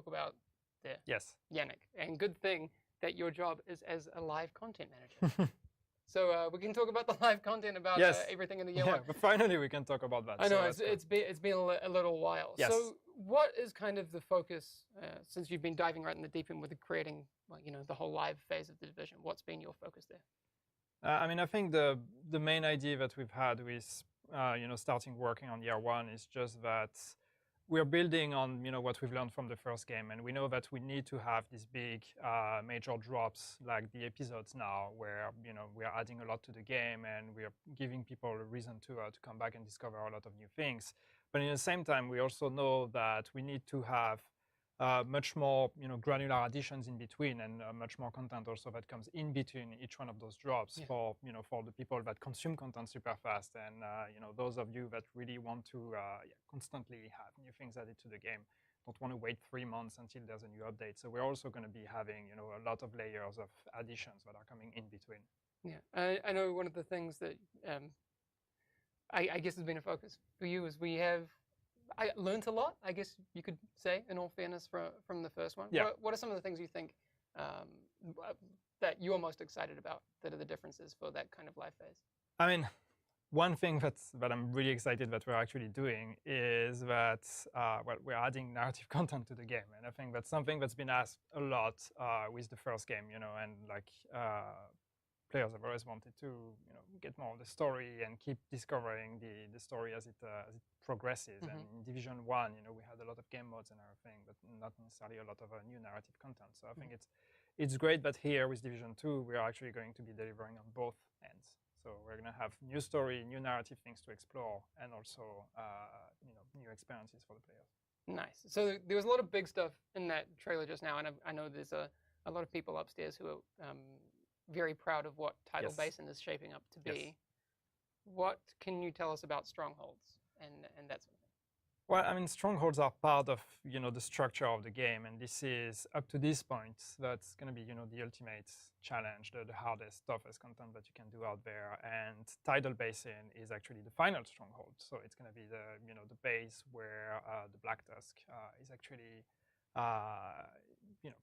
talk about there. Yes. Yannick. And good thing that your job is as a live content manager. So we can talk about the live content about everything in the year one. But finally we can talk about that. I know, it's been a little while. Yes. So what is kind of the focus, since you've been diving right in the deep end with creating, well, the whole live phase of the division? What's been your focus there? I mean, I think the main idea that we've had with starting working on year one is just that we're building on what we've learned from the first game, and we know that we need to have these big major drops like the episodes now, where we are adding a lot to the game and we are giving people a reason to come back and discover a lot of new things. But at the same time, we also know that we need to have much more granular additions in between, and much more content also that comes in between each one of those drops for the people that consume content super fast, and those of you that really want to constantly have new things added to the game, don't want to wait 3 months until there's a new update. So we're also going to be having a lot of layers of additions that are coming in between. Yeah, I know one of the things that I guess has been a focus for you is I learned a lot, I guess you could say, in all fairness, from the first one. Yeah. What are some of the things you think that you're most excited about that are the differences for that kind of live phase? I mean, one thing that I'm really excited that we're actually doing is that we're adding narrative content to the game. And I think that's something that's been asked a lot with the first game, and like players have always wanted to get more of the story and keep discovering the story as it progresses. Mm-hmm. And in Division 1, we had a lot of game modes and everything, but not necessarily a lot of new narrative content. So I think it's great that here with Division 2, we are actually going to be delivering on both ends. So we're going to have new story, new narrative things to explore, and also new experiences for the players. Nice. So there was a lot of big stuff in that trailer just now, and I know there's a lot of people upstairs who are very proud of what Tidal Basin is shaping up to be. Yes. What can you tell us about Strongholds and that sort of thing? Well, I mean, Strongholds are part of the structure of the game, and this is up to this point that's going to be the ultimate challenge, the hardest, toughest content that you can do out there. And Tidal Basin is actually the final Stronghold, so it's going to be the the base where the Black Tusk is actually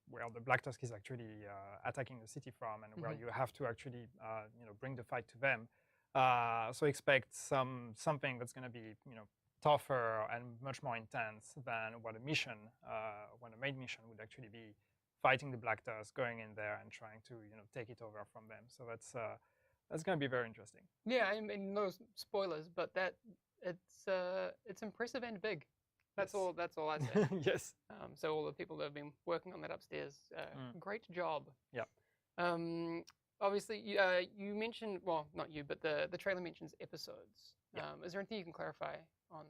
where the Black Tusk is actually attacking the city from, and where you have to actually bring the fight to them. So expect something that's going to be tougher and much more intense than what a mission, when a main mission would actually be fighting the Black Tusk, going in there and trying to take it over from them. So that's going to be very interesting. Yeah, I mean, no spoilers, but it's impressive and big. That's all I say. Yes. So all the people that have been working on that upstairs, great job. Yeah. Obviously, you mentioned, well, not you, but the trailer mentions episodes. Yeah. Is there anything you can clarify on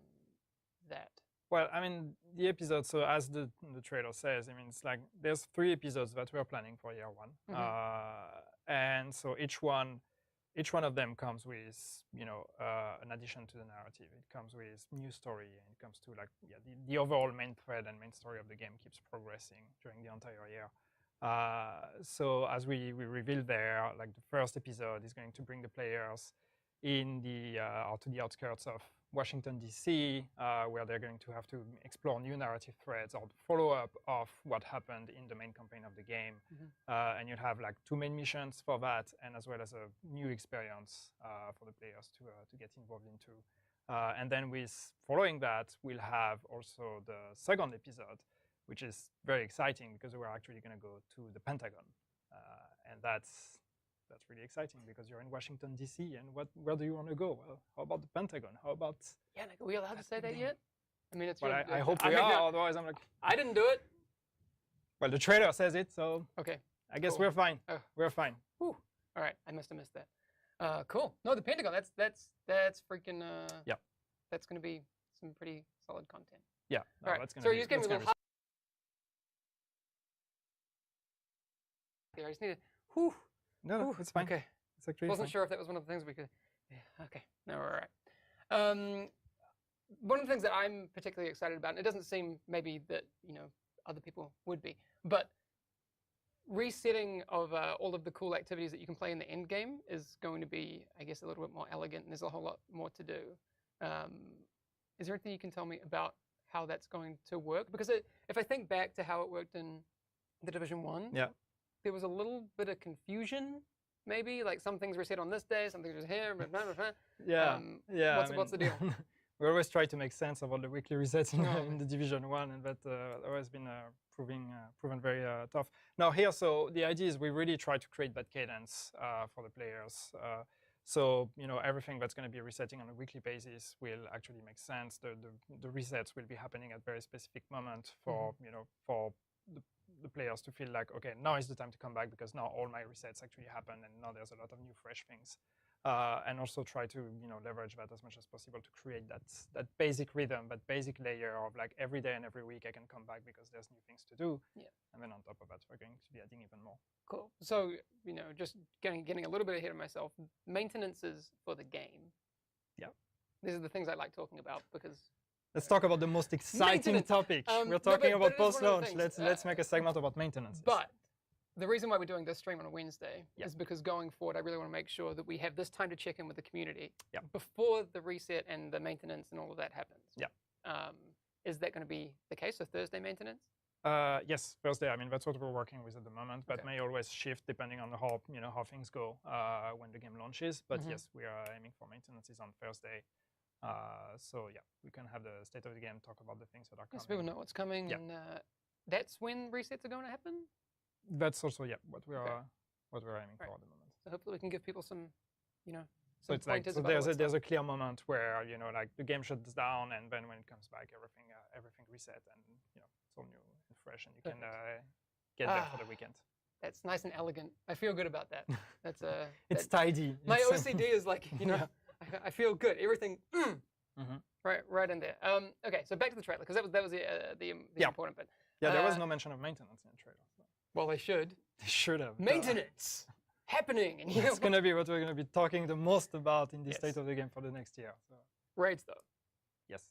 that? Well, I mean, the episodes, so as the trailer says, I mean, it's like there's 3 episodes that we're planning for year 1. And so each one of them comes with, an addition to the narrative. It comes with new story, and it comes to the overall main thread and main story of the game keeps progressing during the entire year. So as we revealed there, like the first episode is going to bring the players in to the outskirts of Washington, D.C., where they're going to have to explore new narrative threads or the follow-up of what happened in the main campaign of the game. And you'll have 2 main missions for that, and as well as a new experience for the players to get involved into. And then following that, we'll have also the second episode, which is very exciting because we're actually going to go to the Pentagon. And that's really exciting because you're in Washington, D.C., and where do you want to go? Well, how about the Pentagon? How about... Yeah, are we allowed to say that yet? I mean, it's well, I hope we are, otherwise I'm like... I didn't do it. Well, the trailer says it, so... Okay. I guess we're fine. We're fine. Whew. All right, I must have missed that. Cool. No, the Pentagon, that's freaking... yeah. That's going to be some pretty solid content. Yeah. No, all right. That's gonna so be, you just gave me a little... I just needed... Whew. No, it's fine. Okay. It's actually wasn't fine. sure if that was one of the things we could... Yeah, okay. No, we're all right. One of the things that I'm particularly excited about, and it doesn't seem maybe that, other people would be, but resetting of all of the cool activities that you can play in the end game is going to be, I guess, a little bit more elegant, and there's a whole lot more to do. Is there anything you can tell me about how that's going to work, because if I think back to how it worked in the Division 1, Yeah. there was a little bit of confusion, maybe, like some things were set on this day, some things were here, blah, blah, blah. Yeah, yeah. What's the deal? We always try to make sense of all the weekly resets in, Oh, in the Division 1, and that always been proven very tough. Now here, so the idea is we really try to create that cadence for the players. So everything that's going to be resetting on a weekly basis will actually make sense. The resets will be happening at very specific moment for for the players to feel like, okay, now is the time to come back because now all my resets actually happen and now there's a lot of new fresh things. And also try to leverage that as much as possible to create that basic rhythm, that basic layer of like every day and every week I can come back because there's new things to do. Yeah. And then on top of that, we're going to be adding even more. Cool. So just getting a little bit ahead of myself. Maintenances for the game. Yeah. These are the things I like talking about because. Let's talk about the most exciting topic. We're talking about post-launch. Let's make a segment about maintenance. But the reason why we're doing this stream on a Wednesday is because going forward, I really want to make sure that we have this time to check in with the community before the reset and the maintenance and all of that happens. Yeah. Is that going to be the case? So Thursday maintenance? Yes, Thursday. I mean, that's what we're working with at the moment. That may always shift depending on how things go when the game launches. But yes, we are aiming for maintenances on Thursday. So yeah, we can have the state of the game, talk about the things that are coming. Yes, people know what's coming, and that's when resets are going to happen. That's also what we're aiming for at the moment. So hopefully we can give people some, So it's like there's a clear moment where like the game shuts down, and then when it comes back, everything reset, and it's all new and fresh, and you can get there for the weekend. That's nice and elegant. I feel good about that. It's tidy. My OCD is like I feel good. Everything right in there. Okay, so back to the trailer because that was the important bit. Yeah, there was no mention of maintenance in the trailer. So. Well, they should. They should have. Maintenance happening, and it's going to be what we're going to be talking the most about in the state of the game for the next year. So. Raids, though. Yes.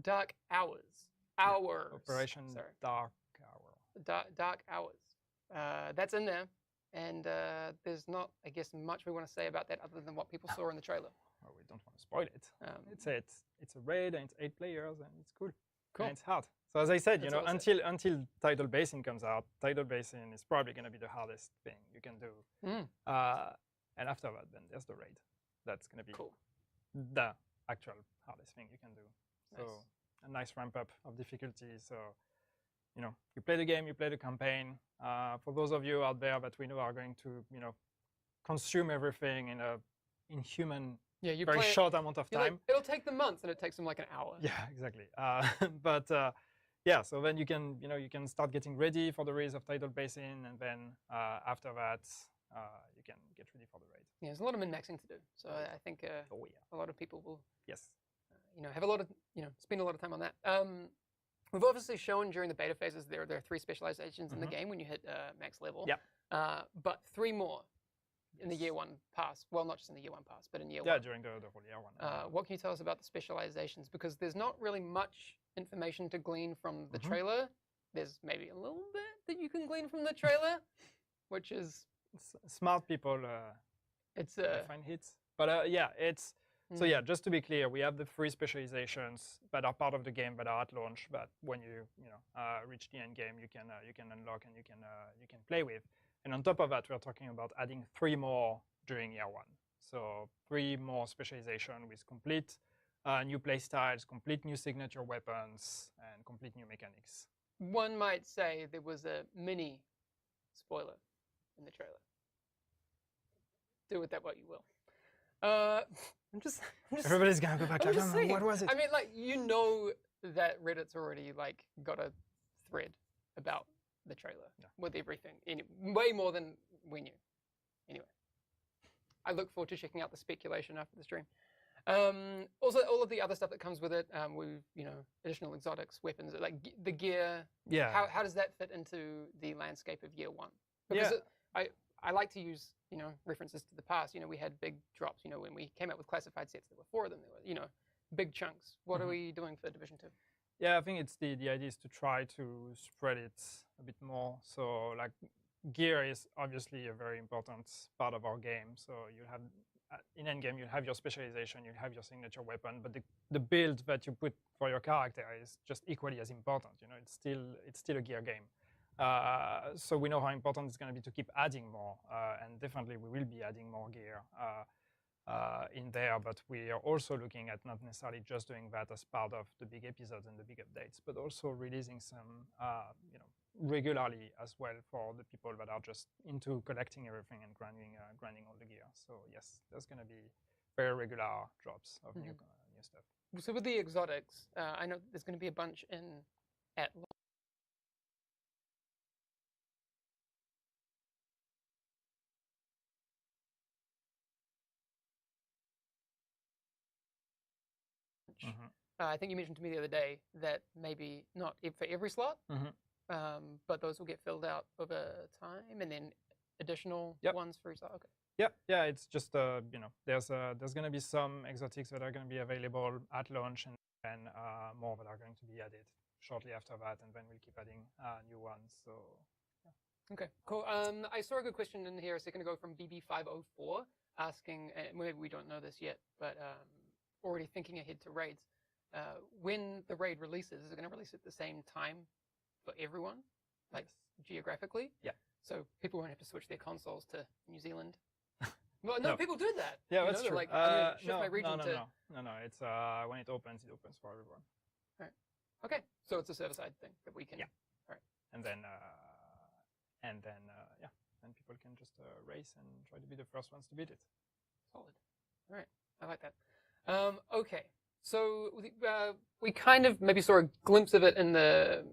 Dark Hours. Operation Dark Hour. Dark Hours. That's in there, and there's not, I guess, much we want to say about that other than what people saw in the trailer. Well, we don't want to spoil it. It's a raid, and it's 8 players, and it's cool. Cool. And it's hard. So as I said, until Tidal Basin comes out, Tidal Basin is probably going to be the hardest thing you can do. And after that, then there's the raid. That's going to be the actual hardest thing you can do. So a nice ramp up of difficulty. So, you play the game, you play the campaign. For those of you out there that we know are going to, consume everything in a inhuman, very short amount of time. Like, it'll take them months, and it takes them like an hour. Yeah, exactly. But so then you can start getting ready for the release of Tidal Basin, and then after that, you can get ready for the raid. Yeah, there's a lot of min-maxing to do. So I think a lot of people will. Yes. Have a lot of spend a lot of time on that. We've obviously shown during the beta phases there are 3 specializations in the game when you hit max level. Yeah. But 3 more in the year 1 pass. Well, not just in the year 1 pass, but in year 1. Yeah, during the whole year 1. What can you tell us about the specializations? Because there's not really much information to glean from the trailer. There's maybe a little bit that you can glean from the trailer, which is smart people. Find hits, but it's. So yeah, just to be clear, we have the 3 specializations that are part of the game that are at launch. But when you reach the end game, you can unlock and you can play with. And on top of that, we're talking about adding 3 more during year 1. So 3 more specialization with complete new play styles, complete new signature weapons, and complete new mechanics. One might say there was a mini spoiler in the trailer. Do with that what you will. I'm just everybody's gonna go back. What was it? I mean, that Reddit's already got a thread about the trailer with everything, way more than we knew. Anyway, I look forward to checking out the speculation after the stream. Also, all of the other stuff that comes with it, with additional exotics, weapons, like the gear. Yeah. How does that fit into the landscape of year 1? Because I like to use references to the past. We had big drops. When we came out with classified sets, there were 4 of them. There were big chunks. What are we doing for Division 2? Yeah, I think it's the idea is to try to spread it a bit more. So like gear is obviously a very important part of our game. So you have in endgame you'll have your specialization, you'll have your signature weapon, but the build that you put for your character is just equally as important. It's still a gear game. So we know how important it's going to be to keep adding more, and definitely we will be adding more gear in there. But we are also looking at not necessarily just doing that as part of the big episodes and the big updates, but also releasing some, regularly as well for the people that are just into collecting everything and grinding all the gear. So yes, there's going to be very regular drops of new stuff. So with the exotics, I know there's going to be a bunch at launch. I think you mentioned to me the other day that maybe not for every slot, but those will get filled out over time, and then additional ones for each slot. Okay. Yeah. It's just there's going to be some exotics that are going to be available at launch, and then more that are going to be added shortly after that, and then we'll keep adding new ones. So. Yeah. Okay, cool. I saw a good question in here a second ago from BB504 asking, maybe we don't know this yet, but already thinking ahead to raids. When the raid releases, is it going to release at the same time for everyone, like geographically? Yeah. So people won't have to switch their consoles to New Zealand. Well, no, people do that. Yeah, that's true. Like, I'm gonna shift my region No. It's when it opens for everyone. All right. Okay. So it's a server-side thing that we can. Yeah. All right. And then people can just race and try to be the first ones to beat it. Solid. All right. I like that. Okay. So we kind of maybe saw a glimpse of it in the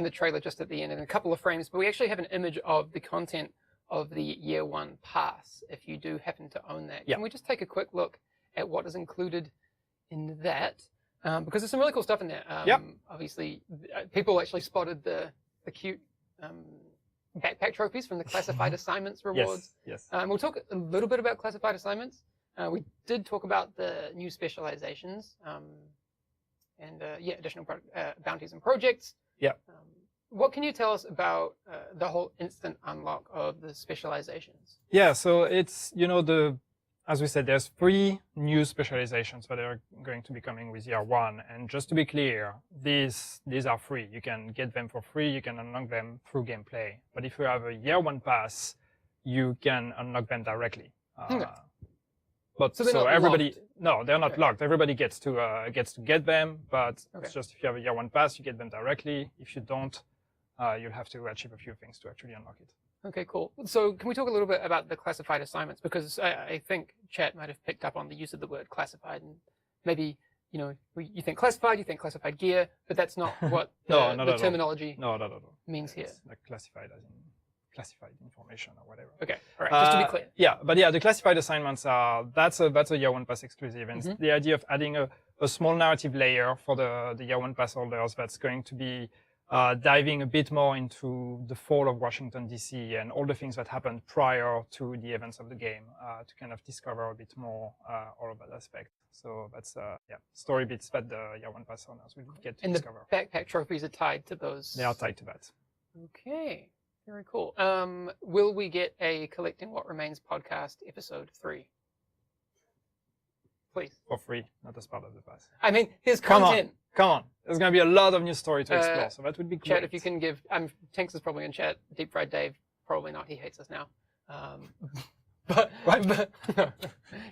trailer just at the end in a couple of frames, but we actually have an image of the content of the Year One Pass, if you do happen to own that. Yeah. Can we just take a quick look at what is included in that? Because there's some really cool stuff in there. Obviously, people actually spotted the cute backpack trophies from the classified assignments rewards. Yes. We'll talk a little bit about classified assignments. We did talk about the new specializations and additional bounties and projects. Yeah. What can you tell us about the whole instant unlock of the specializations? Yeah, so it's, as we said, there's 3 new specializations that are going to be coming with Year One. And just to be clear, these are free. You can get them for free. You can unlock them through gameplay. But if you have a Year One pass, you can unlock them directly. But so they're not everybody, locked. No, they're not locked. Everybody gets to get them, but it's just if you have a Year One pass, you get them directly. If you don't, you'll have to achieve a few things to actually unlock it. Okay, cool. So can we talk a little bit about the classified assignments? Because I think chat might have picked up on the use of the word classified, and maybe you think classified gear, but that's not what the terminology means here. It's like classified as in classified information or whatever. Okay, all right, just to be clear. Yeah, but the classified assignments that's a Year One Pass exclusive, and the idea of adding a small narrative layer for the Year One Pass holders that's going to be diving a bit more into the fall of Washington, D.C. and all the things that happened prior to the events of the game to kind of discover a bit more all of that aspect. So that's story bits that the Year One Pass owners will get to discover. And the backpack trophies are tied to those? They are tied to that. Okay. Very cool. Will we get a Collecting What Remains podcast episode 3? Please. For free, not as part of the pass. I mean, there's content. Come on. There's going to be a lot of new story to explore, so that would be great. Chat, if you can give... Tanks is probably in chat. Deep Fried Dave, probably not. He hates us now. But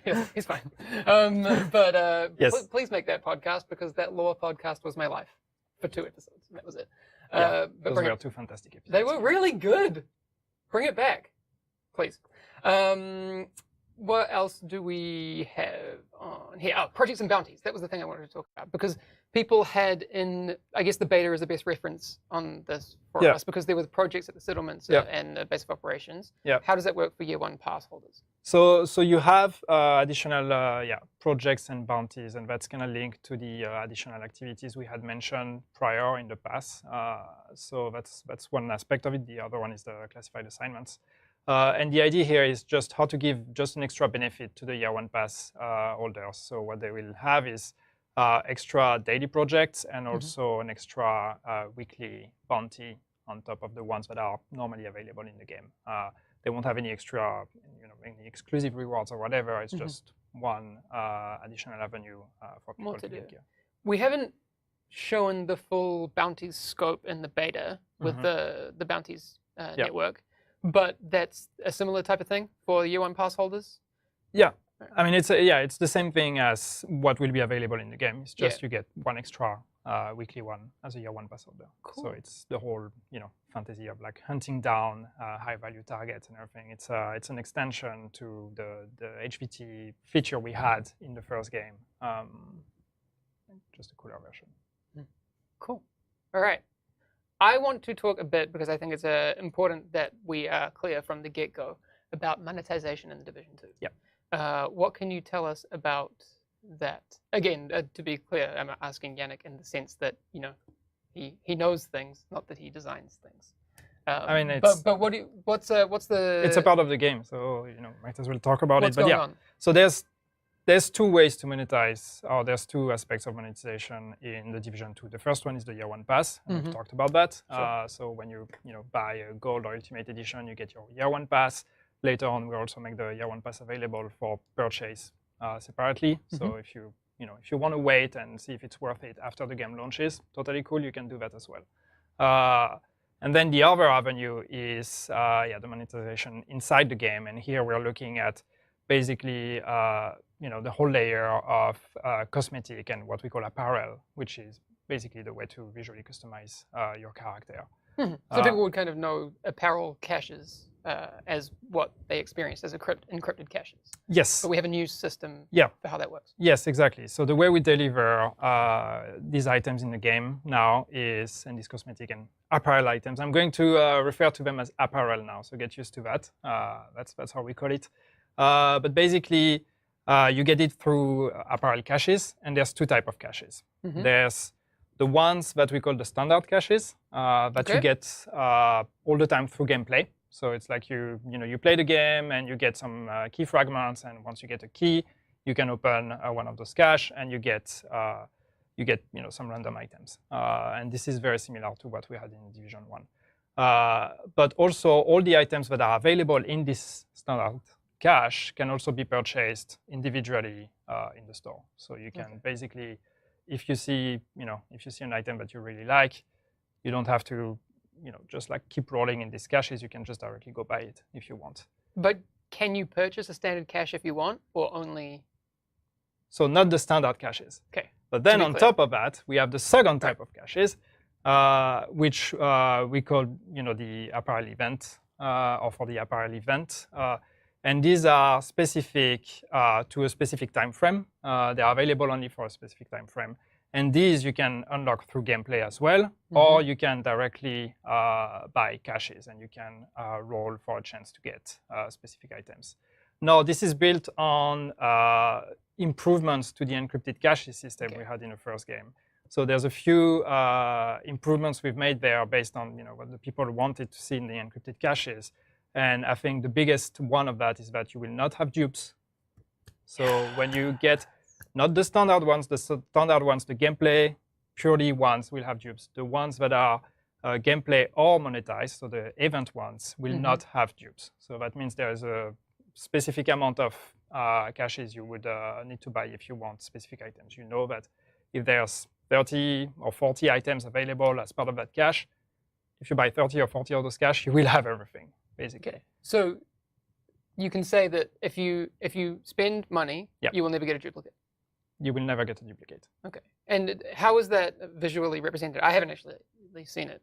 no, he's fine. Yes. Please make that podcast, because that lore podcast was my life for 2 episodes, and that was it. Those were 2 fantastic episodes. They were really good. Bring it back, please. What else do we have on here? Oh, projects and bounties. That was the thing I wanted to talk about, because people had I guess the beta is the best reference on this for us, because there were projects at the settlements and base of operations. Yeah. How does that work for Year One pass holders? So you have additional projects and bounties, and that's going to link to the additional activities we had mentioned prior in the pass. So that's one aspect of it. The other one is the classified assignments. And the idea here is just how to give just an extra benefit to the Year One Pass holders. So what they will have is extra daily projects and also an extra weekly bounty on top of the ones that are normally available in the game. they won't have any extra, any exclusive rewards or whatever. It's just one additional avenue for people to get gear. We haven't shown the full bounties scope in the beta with the bounties network, but that's a similar type of thing for year one pass holders. Yeah, I mean it's the same thing as what will be available in the game. It's just you get one extra weekly one as a year one pass holder. Cool. So it's the whole fantasy of like hunting down high value targets and everything. It's an extension to the HVT feature we had in the first game. Just a cooler version. Cool. All right. I want to talk a bit, because I think it's important that we are clear from the get-go about monetization in the Division 2. Yeah. What can you tell us about that? Again, to be clear, I'm asking Yannick in the sense that he knows things, not that he designs things. I mean, it's, but what's the? It's a part of the game, so might as well talk about what's it. But going yeah, on? so there's two ways to monetize, or there's two aspects of monetization in the Division 2. The first one is the year one pass, and we've talked about that. Sure. So when you buy a Gold or Ultimate Edition, you get your year one pass. Later on, we also make the year one pass available for purchase separately. So if you want to wait and see if it's worth it after the game launches, totally cool. You can do that as well. And then the other avenue is the monetization inside the game. And here we're looking at basically the whole layer of cosmetic and what we call apparel, which is basically the way to visually customize your character. So people would kind of know apparel caches as what they experienced as encrypted caches. Yes. But we have a new system for how that works. Yes, exactly. So the way we deliver these items in the game now is, and these cosmetic and apparel items, I'm going to refer to them as apparel now, so get used to that. That's how we call it. But basically, you get it through apparel caches, and there's two types of caches. There's the ones that we call the standard caches that you get all the time through gameplay. So it's like you play the game and you get some key fragments, and once you get a key, you can open one of those caches and you get some random items. And this is very similar to what we had in Division 1. But also all the items that are available in this standard cache can also be purchased individually in the store. So you can basically, if you see an item that you really like, you don't have to just like keep rolling in these caches. You can just directly go buy it if you want. But can you purchase a standard cache if you want, or only? So not the standard caches. Okay. But then on top of that, we have the second type of caches, which we call the apparel event, or for the apparel event. And these are specific to a specific time frame. They are available only for a specific time frame. And these you can unlock through gameplay as well, or you can directly buy caches, and you can roll for a chance to get specific items. Now, this is built on improvements to the encrypted cache system we had in the first game. So there's a few improvements we've made there based on what the people wanted to see in the encrypted caches. And I think the biggest one of that is that you will not have dupes. So when you get not the standard ones, the gameplay purely ones will have dupes. The ones that are gameplay or monetized, so the event ones, will not have dupes. So that means there is a specific amount of caches you would need to buy if you want specific items. You know that if there's 30 or 40 items available as part of that cache, if you buy 30 or 40 of those caches, you will have everything, basically. Okay. So you can say that if you spend money, you will never get a duplicate. You will never get a duplicate. Okay. And how is that visually represented? I haven't actually seen it.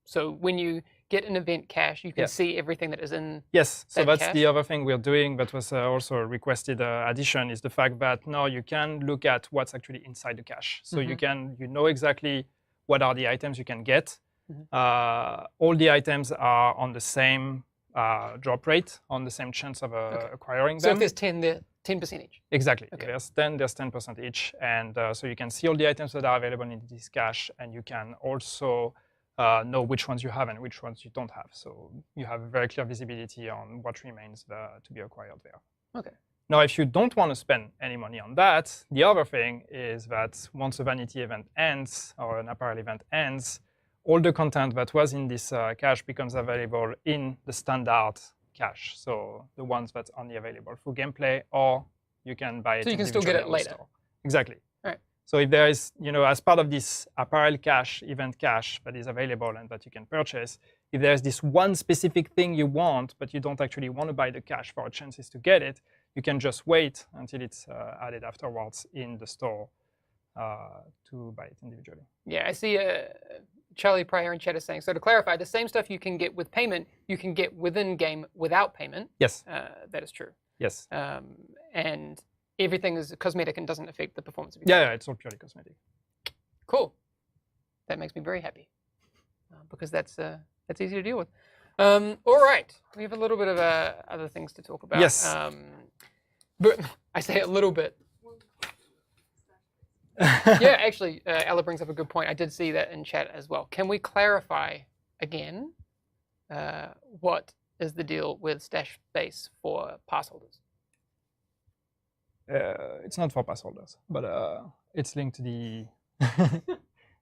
So when you get an event cache, you can see everything that is in. Yes. So that's cache? the other thing we're doing. That was also a requested addition, is the fact that now you can look at what's actually inside the cache. So you know exactly what are the items you can get. All the items are on the same drop rate, on the same chance of acquiring them. So if there's 10, they're 10% each. Exactly. Okay. There's 10% each. And so you can see all the items that are available in this cache, and you can also know which ones you have and which ones you don't have. So you have very clear visibility on what remains to be acquired there. Okay. Now, if you don't want to spend any money on that, the other thing is that once a vanity event ends or an apparel event ends, all the content that was in this cache becomes available in the standard cache, so the ones that's only available through gameplay, or you can buy it. So you can still get it individually in the later. store. Exactly. Right. So if there is, as part of this apparel cache, event cache that is available and that you can purchase, if there's this one specific thing you want, but you don't actually want to buy the cache for chances to get it, you can just wait until it's added afterwards in the store to buy it individually. Yeah, I see Charlie Pryor in chat is saying, so to clarify, the same stuff you can get with payment, you can get within game without payment. Yes. That is true. Yes. And everything is cosmetic and doesn't affect the performance of your game. Yeah, it's all purely cosmetic. Cool. That makes me very happy because that's easy to deal with. All right, we have a little bit of other things to talk about. Yes. But I say a little bit. Yeah, actually, Ella brings up a good point. I did see that in chat as well. Can we clarify again what is the deal with stash space for pass holders? It's not for pass holders, but it's linked to the.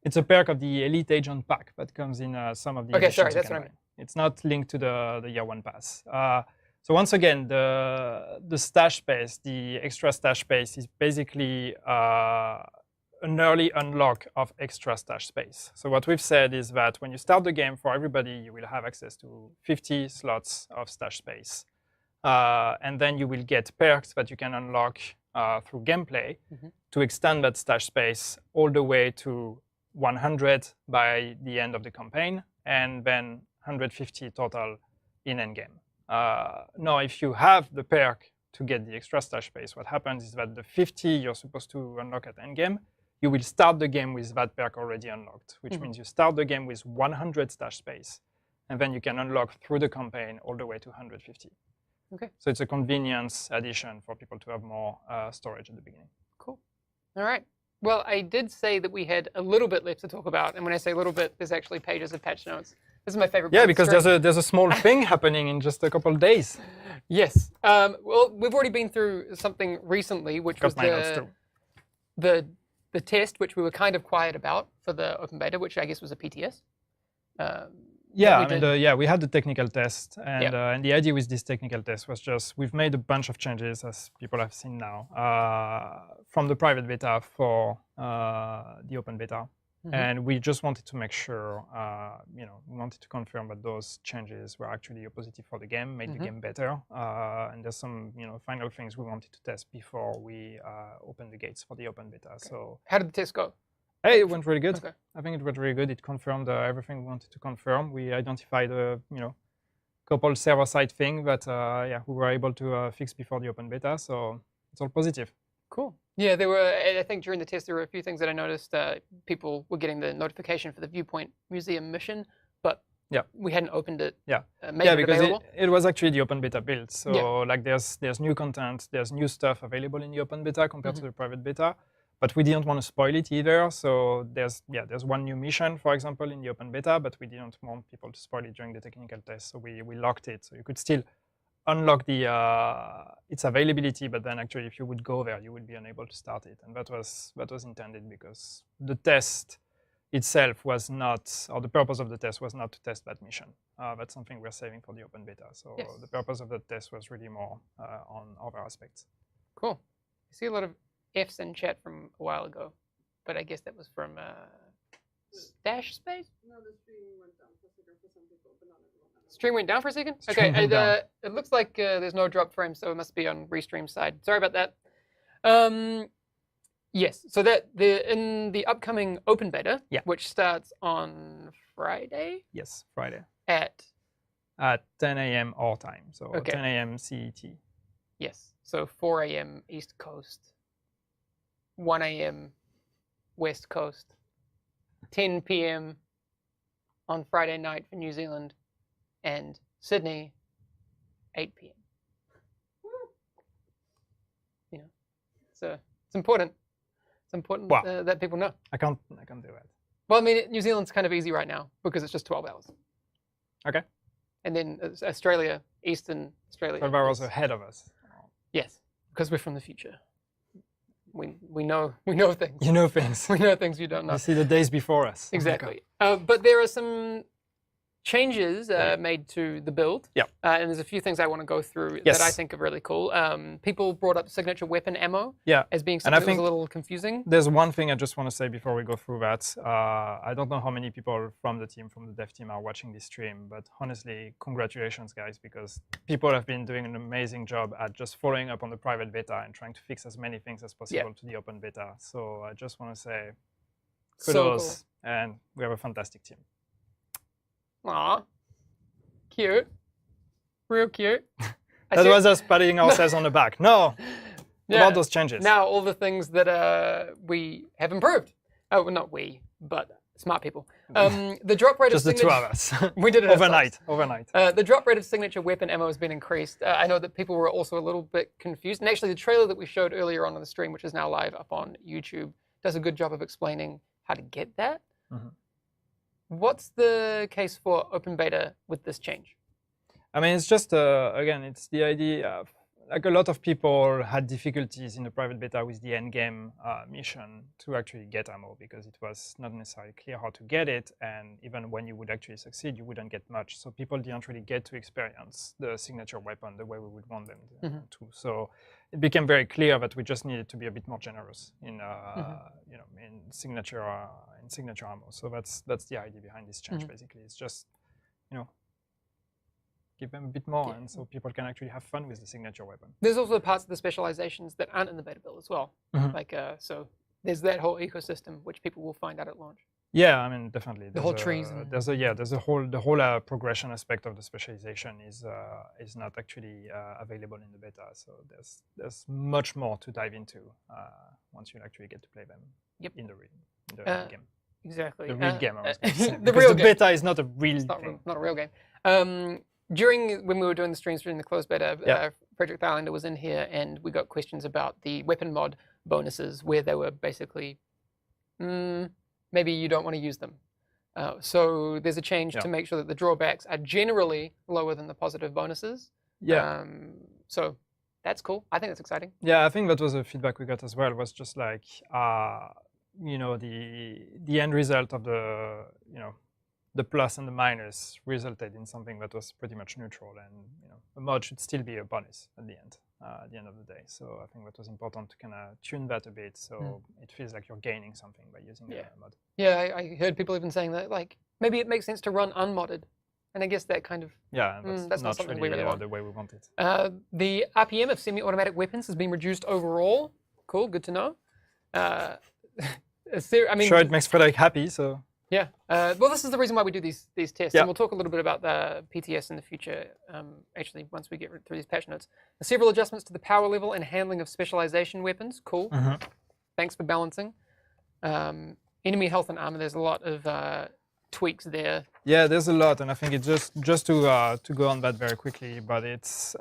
It's a perk of the Elite Agent pack that comes in some of the. Okay, sorry, editions that's you what I can buy. It's not linked to the year one pass. So once again, the stash space, the extra stash space, is basically an early unlock of extra stash space. So what we've said is that when you start the game, for everybody, you will have access to 50 slots of stash space. And then you will get perks that you can unlock through gameplay to extend that stash space all the way to 100 by the end of the campaign, and then 150 total in endgame. Now, if you have the perk to get the extra stash space, what happens is that the 50 you're supposed to unlock at endgame, you will start the game with that perk already unlocked, which means you start the game with 100 stash space, and then you can unlock through the campaign all the way to 150. Okay. So it's a convenience addition for people to have more storage at the beginning. Cool. All right. Well, I did say that we had a little bit left to talk about, and when I say a little bit, there's actually pages of patch notes. This is my favorite. Yeah, because there's a small thing happening in just a couple of days. Yes. Well, we've already been through something recently, which was the test, which we were kind of quiet about for the open beta, which I guess was a PTS. Yeah, we had the technical test, and the idea with this technical test was just we've made a bunch of changes, as people have seen now, from the private beta for the open beta, and we just wanted to make sure, we wanted to confirm that those changes were actually a positive for the game, made the game better, and there's some final things we wanted to test before we open the gates for the open beta. Okay. So how did the test go? Hey, it went really good. Okay. I think it went really good. It confirmed everything we wanted to confirm. We identified a couple server-side thing that we were able to fix before the open beta. So it's all positive. Cool. Yeah, there were. I think during the test there were a few things that I noticed. People were getting the notification for the Viewpoint Museum mission, but we hadn't opened it. Yeah. Because it was actually the open beta build. So like there's new content, there's new stuff available in the open beta compared to the private beta. But we didn't want to spoil it either. So there's one new mission, for example, in the open beta, but we didn't want people to spoil it during the technical test. So we locked it. So you could still unlock its availability, but then actually if you would go there, you would be unable to start it. And that was intended because the test itself was not, or the purpose of the test was not to test that mission. That's something we're saving for the open beta. So the purpose of the test was really more on other aspects. Cool. I see a lot of F's in chat from a while ago, but I guess that was from Stash Space? No, the stream went down for a second for some people, but not everyone. Stream went down for a second? Okay, it looks like there's no drop frame, so it must be on Restream side. Sorry about that. Yes, so that in the upcoming open beta, which starts on Friday? Yes, Friday. At 10 a.m. our time, so 10 a.m. CET. Yes, so 4 a.m. East Coast. 1 a.m. West Coast, 10 p.m. on Friday night for New Zealand, and Sydney, 8 p.m. So it's important. It's important that people know. I can't do that. Well, I mean, New Zealand's kind of easy right now because it's just 12 hours. Okay. And then Australia, Eastern Australia. 12 hours ahead of us. Yes, because we're from the future. We know things. You know things. We know things you don't know. You see the days before us. Exactly. But there are some changes made to the build. Yep. And there's a few things I want to go through Yes. that I think are really cool. People brought up signature weapon ammo Yeah. as being And something I that was think a little confusing. there's one thing I just want to say before we go through that. I don't know how many people from the team, from the dev team, are watching this stream, but honestly, congratulations, guys, because people have been doing an amazing job at just following up on the private beta and trying to fix as many things as possible to the open beta. So I just want to say kudos, and we have a fantastic team. Aw, cute, real cute. That was us patting ourselves on the back. No, about those changes. Now all the things that we have improved. Oh, well, not we, but smart people. The drop rate just of the two of us. We did it overnight. The drop rate of signature weapon ammo has been increased. I know that people were also a little bit confused. And actually, the trailer that we showed earlier on the stream, which is now live up on YouTube, does a good job of explaining how to get that. Mhm. What's the case for open beta with this change? I mean, it's just, again, it's the idea of, like, a lot of people had difficulties in the private beta with the end game mission to actually get ammo because it was not necessarily clear how to get it. And even when you would actually succeed, you wouldn't get much. So people didn't really get to experience the signature weapon the way we would want them to. So it became very clear that we just needed to be a bit more generous in, you know, in signature ammo. So that's the idea behind this change. Basically, it's just, you know, give them a bit more, and so people can actually have fun with the signature weapon. There's also parts of the specializations that aren't in the beta build as well. Like, so there's that whole ecosystem which people will find out at launch. Yeah, I mean, definitely. The whole trees. There's a whole progression aspect of the specialization is not actually available in the beta. So there's much more to dive into once you actually get to play them in the real game. Exactly. The real game, I was going to say. The real game. Beta is not a real thing. Not a real game. When we were doing the streams during the closed beta, Frederick Islander was in here, and we got questions about the weapon mod bonuses, where they were basically, maybe you don't want to use them. So there's a change to make sure that the drawbacks are generally lower than the positive bonuses. Yeah. So that's cool. I think that's exciting. Yeah, I think that was the feedback we got as well. Was just like, you know, the end result of the, you know, the plus and the minus resulted in something that was pretty much neutral, and, you know, a mod should still be a bonus at the end of the day. So I think that was important to kind of tune that a bit, so it feels like you're gaining something by using the mod. Yeah, I heard people even saying that, like, maybe it makes sense to run unmodded, and I guess that kind of that's not something really we really want. the way we want it. The RPM of semi-automatic weapons has been reduced overall. Cool, good to know. I mean, sure, it makes Frederick happy, so. Yeah. Well, this is the reason why we do these tests, and we'll talk a little bit about the PTS in the future. Actually, once we get through these patch notes, several adjustments to the power level and handling of specialization weapons. Cool. Thanks for balancing. Enemy health and armor. There's a lot of tweaks there. Yeah, there's a lot, and I think it just to go on that very quickly, but it's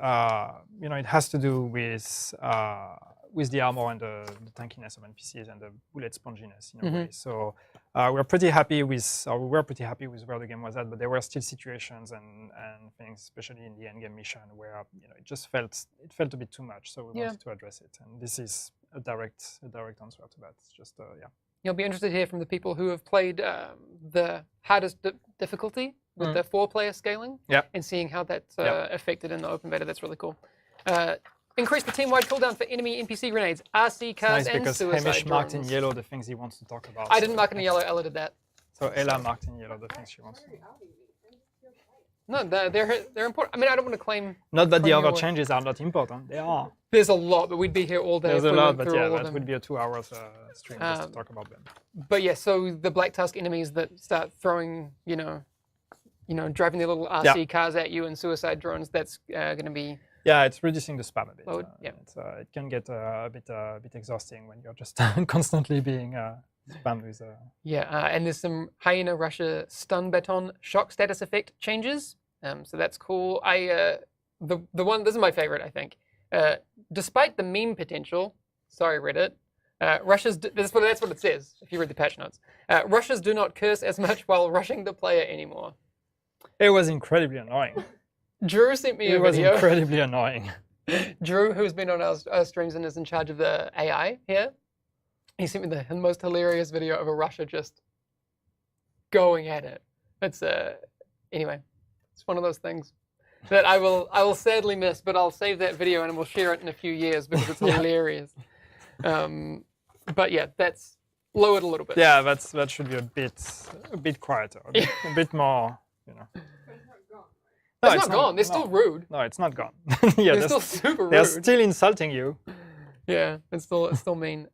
you know, it has to do with the armor and the tankiness of NPCs and the bullet sponginess in a way. So we're pretty happy with where the game was at, but there were still situations and things, especially in the end game mission, where, you know, it felt a bit too much. So we wanted to address it, and this is a direct answer to that. It's just You'll be interested to hear from the people who have played the hardest difficulty with the 4-player scaling, and seeing how that's affected in the open beta. That's really cool. Increase the team-wide cooldown for enemy NPC grenades, RC cars, nice, and because suicide Hamish marked in drones. yellow the things he wants to talk about. I didn't mark in yellow. Ella did that. So Ella marked in yellow the things she wants to. No, they're important. I mean, I don't want to claim. Not that the your other way. changes are not important. They are. There's a lot, but we'd be here all day. There's if a we lot, went but through yeah, all of that them. would be a 2 hours stream just to talk about them. But yeah, so the Black Tusk enemies that start throwing, you know, driving their little RC cars at you and suicide drones. That's going to be. Yeah, it's reducing the spam a bit. It can get a bit exhausting when you're just constantly being spammed with. And there's some Hyena Russia stun baton shock status effect changes. So that's cool. The one, this is my favorite, I think. Despite the meme potential, sorry Reddit, that's what it says if you read the patch notes. Rushers do not curse as much while rushing the player anymore. It was incredibly annoying. Drew sent me a video. It was video. incredibly annoying. Drew, who's been on our streams and is in charge of the AI here, he sent me the most hilarious video of a Rusher just going at it. It's Anyway, it's one of those things that I will sadly miss, but I'll save that video and we'll share it in a few years because it's hilarious. But yeah, that's lowered a little bit. Yeah, that should be a bit quieter, a bit more, you know. But It's it's not gone, right? No, not gone. They're still rude. No, it's not gone. Yeah, They're still super they're rude. still insulting you. Yeah, it's still mean.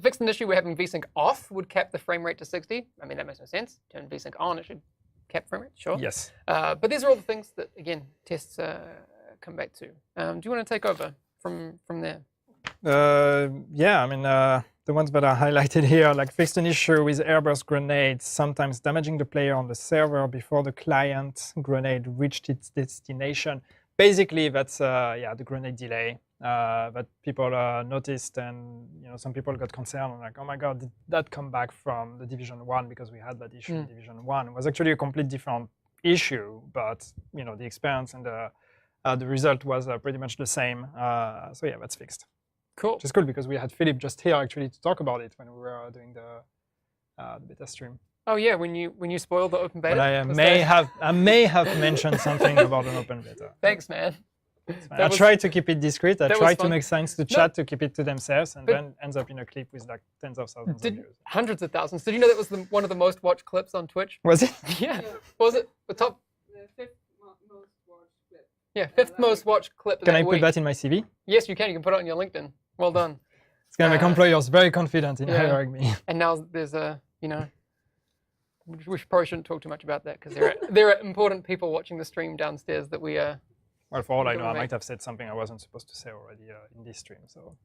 Fixed an issue where having VSync off would cap the frame rate to 60. I mean, that makes no sense. Turn VSync on, it should cap frame rate, sure. Yes. But these are all the things that, again, tests come back to. Do you want to take over from there? Yeah, I mean, the ones that are highlighted here, like fixed an issue with airburst grenades, sometimes damaging the player on the server before the client grenade reached its destination. Basically, that's the grenade delay that people noticed, and some people got concerned, like, oh my god, did that come back from the Division 1 because we had that issue in Division 1? It was actually a complete different issue, but the experience and the result was pretty much the same. So yeah, that's fixed. Cool. Which is cool because we had Philip just here actually to talk about it when we were doing the beta stream. Oh yeah, when you spoiled the open beta. But I may have mentioned something about an open beta. Thanks, man. I tried to keep it discreet. I that was tried to fun. make sense to chat to keep it to themselves, and then ends up in a clip with like tens of thousands of views. Hundreds of thousands. Did you know that was one of the most watched clips on Twitch? Was it? Yeah. Yeah. What was it? The top? The fifth most watched clip. Yeah, fifth most watched clip. Can I week. put that in my CV? Yes, you can. You can put it on your LinkedIn. Well done. It's gonna make employers very confident in yeah. hiring me. And now there's we probably shouldn't talk too much about that because there are important people watching the stream downstairs that we Well, for all I know, I Don't might have said something I wasn't supposed to say already in this stream. So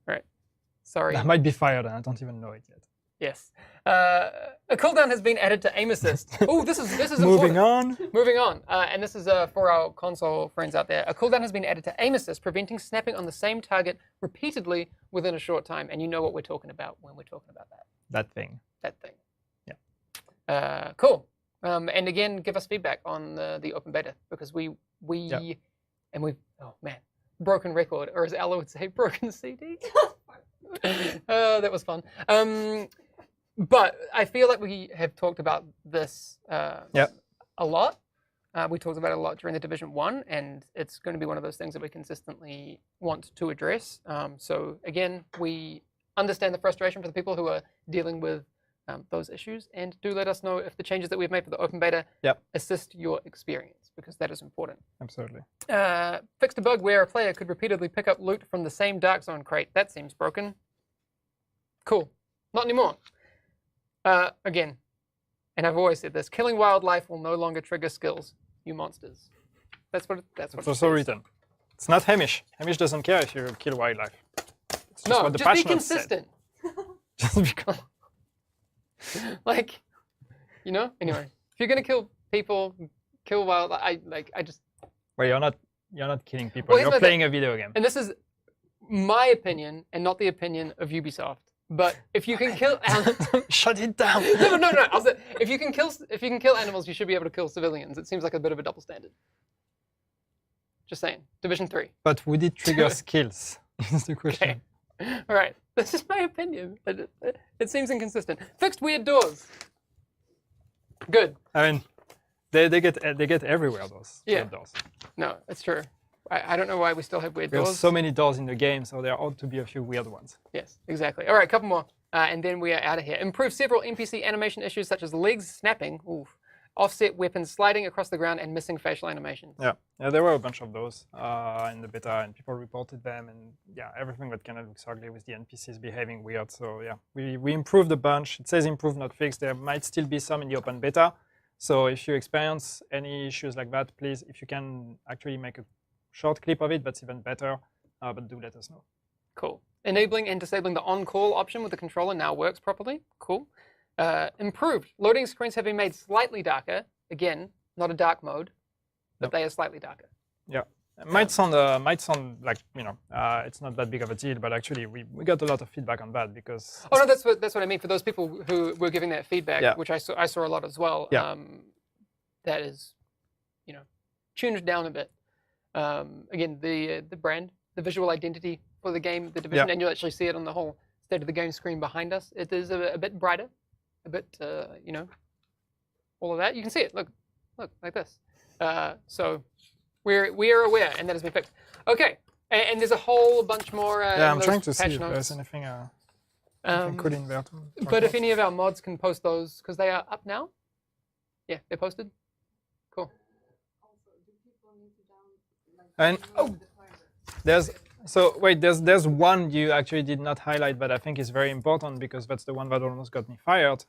sorry. I might be fired, and I don't even know it yet. Yes. A cooldown has been added to aim assist. Oh, this is Moving important. on. Moving on, and this is for our console friends out there. A cooldown has been added to aim assist, preventing snapping on the same target repeatedly within a short time. And you know what we're talking about when we're talking about that. That thing. That thing. Yeah. Cool. And again, give us feedback on the open beta because we oh man, broken record, or as Ella would say, broken CD. That was fun. But I feel like we have talked about this a lot. We talked about it a lot during the Division 1, and it's going to be one of those things that we consistently want to address. So again, we understand the frustration for the people who are dealing with those issues, and do let us know if the changes that we've made for the open beta assist your experience, because that is important. Absolutely. Fixed a bug where a player could repeatedly pick up loot from the same Dark Zone crate. That seems broken. Cool. Not anymore. Again, and I've always said this, killing wildlife will no longer trigger skills, you monsters. That's what It's it also says. written. It's not Hamish. Hamish doesn't care if you kill wildlife. It's just No, what the just patch be notes said. consistent. Just because. Like, anyway, if you're gonna kill people, kill wildlife. I just. Well, you're not killing people. Well, here's You're my playing a video game. And this is my opinion, and not the opinion of Ubisoft. But if you can kill, Shut it down. no. I'll say, if you can kill animals, you should be able to kill civilians. It seems like a bit of a double standard. Just saying. Division 3. But would it trigger skills? Is the question. Okay. All right. This is my opinion. It seems inconsistent. Fixed weird doors. Good. I mean, they get everywhere those doors. No, it's true. I don't know why we still have weird There's doors. so many doors in the game, so there ought to be a few weird ones. Yes, exactly. All right, a couple more, and then we are out of here. Improve several NPC animation issues such as legs snapping, offset weapons sliding across the ground, and missing facial animations. Yeah, there were a bunch of those in the beta, and people reported them, and everything that kind of looks ugly with the NPCs behaving weird. So yeah, we improved a bunch. It says improve, not fix. There might still be some in the open beta. So if you experience any issues like that, please, if you can actually make a short clip of it, that's even better, but do let us know. Cool. Enabling and disabling the on-call option with the controller now works properly. Cool. Improved. Loading screens have been made slightly darker. Again, not a dark mode, but they are slightly darker. Yeah. It might sound like, it's not that big of a deal, but actually we got a lot of feedback on that because... Oh, no, that's what I mean. For those people who were giving that feedback, which I saw a lot as well, that is, tuned down a bit. Again, the brand, the visual identity for the game, the Division, and you'll actually see it on the whole state of the game screen behind us. It is a bit brighter, a bit, all of that. You can see it. Look look, like this. So we are aware, and that has been fixed. Okay, and there's a whole bunch more. Yeah, in I'm trying those to see patch if there's notes. anything cool in there. But if any of our mods can post those, because they are up now. Yeah, they're posted. Cool. Also, do people need to And download the driver? there's one you actually did not highlight, but I think is very important because that's the one that almost got me fired.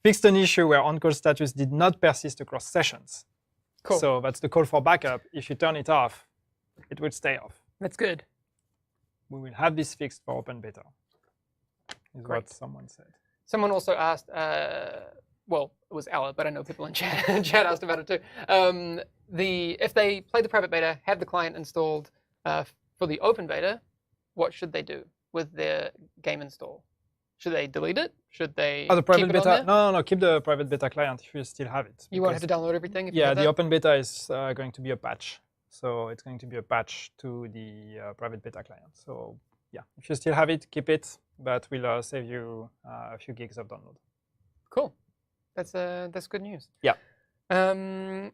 Fixed an issue where on-call status did not persist across sessions. Cool. So that's the call for backup. If you turn it off, it will stay off. That's good. We will have this fixed for open beta. Is Great. what someone said. Someone also asked. Well, it was Ella, but I know people in chat asked about it too. If they play the private beta, have the client installed for the open beta, what should they do with their game install? Should they delete it? Should they Oh, the private keep it on beta? there? No. Keep the private beta client if you still have it. You won't have because- to download everything. If you Yeah, have the that? open beta is going to be a patch. So it's going to be a patch to the private beta client. So yeah, if you still have it, keep it, but we'll save you a few gigs of download. Cool. That's good news. Yeah. I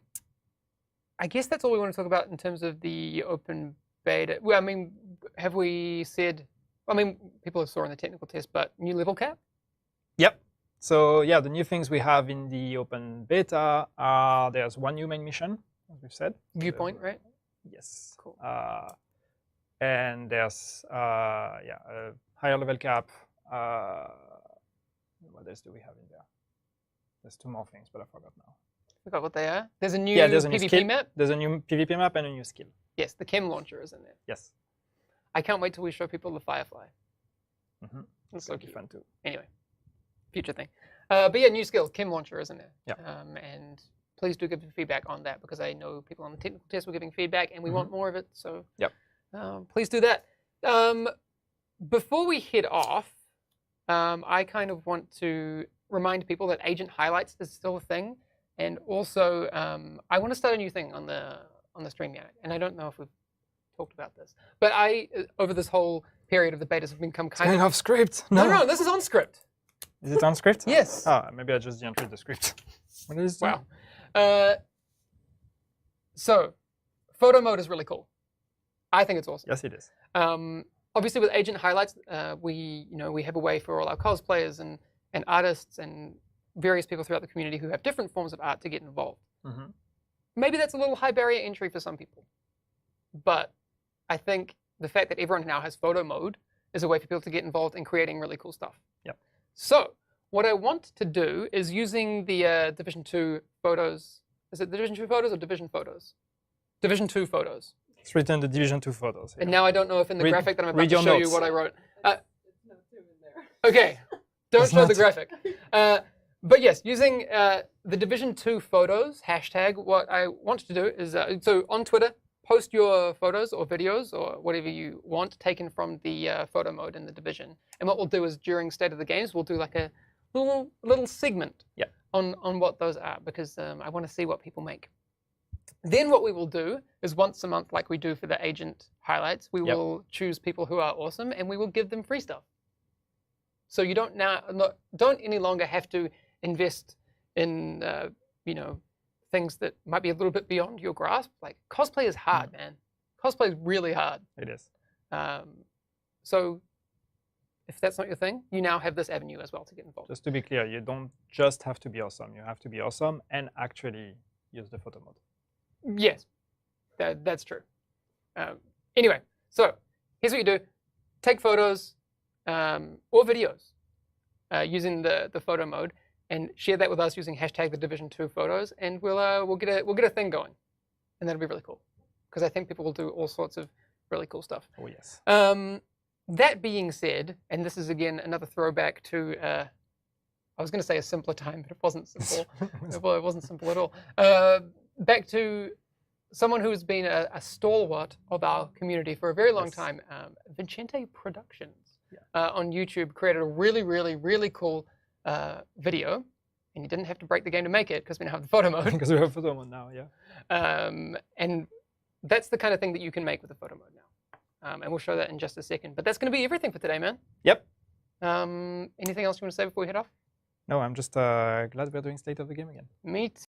guess that's all we want to talk about in terms of the open beta. Well, I mean, have we said? I mean, people saw in the technical test, but new level cap. Yep. So yeah, the new things we have in the open beta are there's one new main mission, as we've said. Viewpoint, right? Yes. Cool. And there's a higher level cap. What else do we have in there? There's two more things, but I forgot now. Forgot what they are. There's a new There's a new PvP skill. map. There's a new PvP map and a new skill. Yes, the chem launcher is in there. Yes. I can't wait till we show people the Firefly. Mm-hmm. That's so That'll be cute. fun too. Anyway, future thing. But yeah, new skill, chem launcher, isn't there? Yeah. And please do give feedback on that because I know people on the technical test were giving feedback, and we want more of it. So Yep. Please do that. Before we head off, I kind of want to remind people that agent highlights is still a thing, and also I want to start a new thing on the stream yet, and I don't know if we've talked about this, but I over this whole period of the betas have become kind Kind of of script. no, this is on script. Is it on script? Yes. Maybe I just didn't read the script. What is it? Wow. So, photo mode is really cool. I think it's awesome. Yes, it is. Obviously, with agent highlights, we have a way for all our cosplayers and artists and various people throughout the community who have different forms of art to get involved. Mm-hmm. Maybe that's a little high barrier entry for some people, but I think the fact that everyone now has photo mode is a way for people to get involved in creating really cool stuff. Yep. So what I want to do is using the Division 2 photos. Is it Division 2 photos or Division photos? Division 2 photos. It's written the Division 2 photos. And now I don't know if in the Read- graphic that I'm about read to your show you notes. what I wrote. It's no two in there. Okay, don't It's show the not. graphic. But yes, using the Division 2 photos hashtag, what I want to do is, so on Twitter, post your photos or videos or whatever you want taken from the photo mode in the Division. And what we'll do is during State of the Games, we'll do like a little segment on what those are because I want to see what people make. Then what we will do is once a month, like we do for the agent highlights, we will choose people who are awesome and we will give them free stuff. So you don't any longer have to invest in things that might be a little bit beyond your grasp. Like cosplay is hard, man. Cosplay is really hard. It is. So if that's not your thing, you now have this avenue as well to get involved. Just to be clear, you don't just have to be awesome. You have to be awesome and actually use the photo mode. Yes, that's true. Anyway, so here's what you do. Take photos or videos using the photo mode and share that with us using hashtag the Division 2 photos, and we'll get a thing going, and that'll be really cool because I think people will do all sorts of really cool stuff. Oh, yes. That being said, and this is again another throwback to I was going to say a simpler time, but it wasn't simple. Well, it wasn't simple at all. Back to someone who has been a stalwart of our community for a very long time, Vincente Productions on YouTube created a really, really, really cool video, and you didn't have to break the game to make it because we now have the photo mode. Because we have photo mode now, yeah. And that's the kind of thing that you can make with the photo mode now. And we'll show that in just a second. But that's going to be everything for today, man. Yep. Anything else you want to say before we head off? No, I'm just glad we're doing State of the Game again. Me